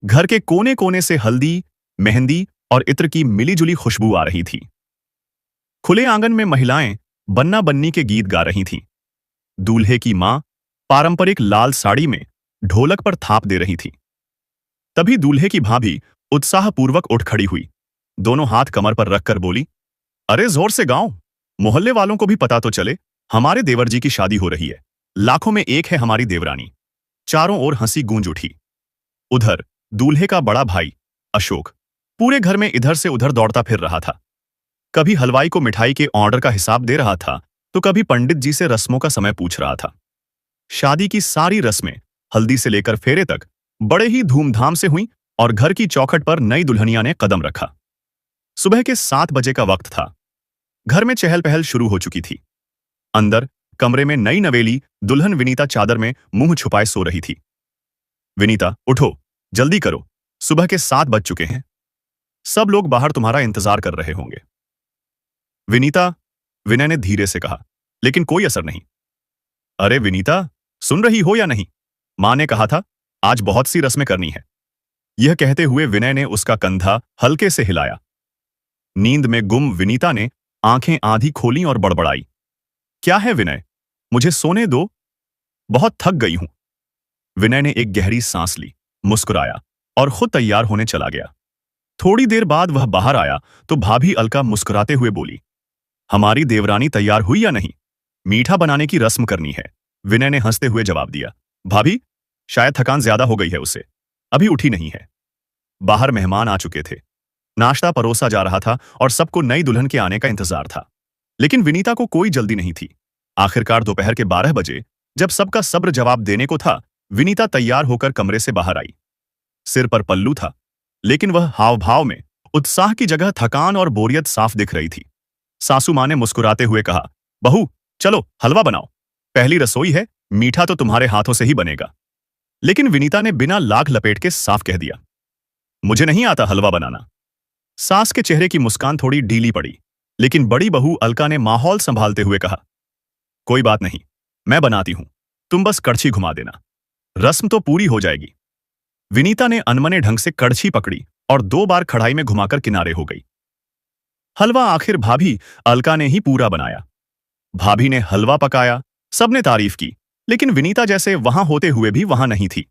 घर के कोने कोने से हल्दी, मेहंदी और इत्र की मिलीजुली खुशबू आ रही थी। खुले आंगन में महिलाएं बन्ना बन्नी के गीत गा रही थीं। दूल्हे की मां पारंपरिक लाल साड़ी में ढोलक पर थाप दे रही थी। तभी दूल्हे की भाभी उत्साहपूर्वक उठ खड़ी हुई, दोनों हाथ कमर पर रखकर बोली, अरे जोर से गाओ, मोहल्ले वालों को भी पता तो चले, हमारे देवर जी की शादी हो रही है। लाखों में एक है हमारी देवरानी। चारों ओर हंसी गूंज उठी। उधर दूल्हे का बड़ा भाई अशोक पूरे घर में इधर से उधर दौड़ता फिर रहा था। कभी हलवाई को मिठाई के ऑर्डर का हिसाब दे रहा था, तो कभी पंडित जी से रस्मों का समय पूछ रहा था। शादी की सारी रस्में, हल्दी से लेकर फेरे तक, बड़े ही धूमधाम से हुई और घर की चौखट पर नई दुल्हनिया ने कदम रखा। सुबह के 7 बजे का वक्त था। घर में चहल पहल शुरू हो चुकी थी। अंदर कमरे में नई नवेली दुल्हन विनीता चादर में मुंह छुपाए सो रही थी। विनीता, उठो, जल्दी करो, सुबह के 7 बज चुके हैं। सब लोग बाहर तुम्हारा इंतजार कर रहे होंगे। विनीता, विनय ने धीरे से कहा, लेकिन कोई असर नहीं। अरे विनीता, सुन रही हो या नहीं? मां ने कहा था, आज बहुत सी रस्में करनी है। यह कहते हुए विनय ने उसका कंधा हल्के से हिलाया। नींद में गुम विनीता ने आंखें आधी खोलीं और बड़बड़ाई, क्या है विनय, मुझे सोने दो, बहुत थक गई हूं। विनय ने एक गहरी सांस ली, मुस्कुराया और खुद तैयार होने चला गया। थोड़ी देर बाद वह बाहर आया तो भाभी अलका मुस्कुराते हुए बोली, हमारी देवरानी तैयार हुई या नहीं? मीठा बनाने की रस्म करनी है। विनय ने हंसते हुए जवाब दिया, भाभी, शायद थकान ज्यादा हो गई है उसे, अभी उठी नहीं है। बाहर मेहमान आ चुके थे। नाश्ता परोसा जा रहा था और सबको नई दुल्हन के आने का इंतजार था। लेकिन विनीता को कोई जल्दी नहीं थी। आखिरकार दोपहर के 12 बजे, जब सबका सब्र जवाब देने को था, विनीता तैयार होकर कमरे से बाहर आई। सिर पर पल्लू था, लेकिन वह हाव भाव में उत्साह की जगह थकान और बोरियत साफ दिख रही थी। सासू मां ने मुस्कुराते हुए कहा, बहू, चलो हलवा बनाओ, पहली रसोई है, मीठा तो तुम्हारे हाथों से ही बनेगा। लेकिन विनीता ने बिना लाख लपेट के साफ कह दिया, मुझे नहीं आता हलवा बनाना। सास के चेहरे की मुस्कान थोड़ी ढीली पड़ी, लेकिन बड़ी बहू अलका ने माहौल संभालते हुए कहा, कोई बात नहीं, मैं बनाती हूं, तुम बस कड़छी घुमा देना, रस्म तो पूरी हो जाएगी। विनीता ने अनमने ढंग से कड़छी पकड़ी और 2 बार कढ़ाई में घुमाकर किनारे हो गई। हलवा आखिर भाभी अलका ने ही पूरा बनाया। भाभी ने हलवा पकाया, सबने तारीफ की, लेकिन विनीता जैसे वहां होते हुए भी वहां नहीं थी।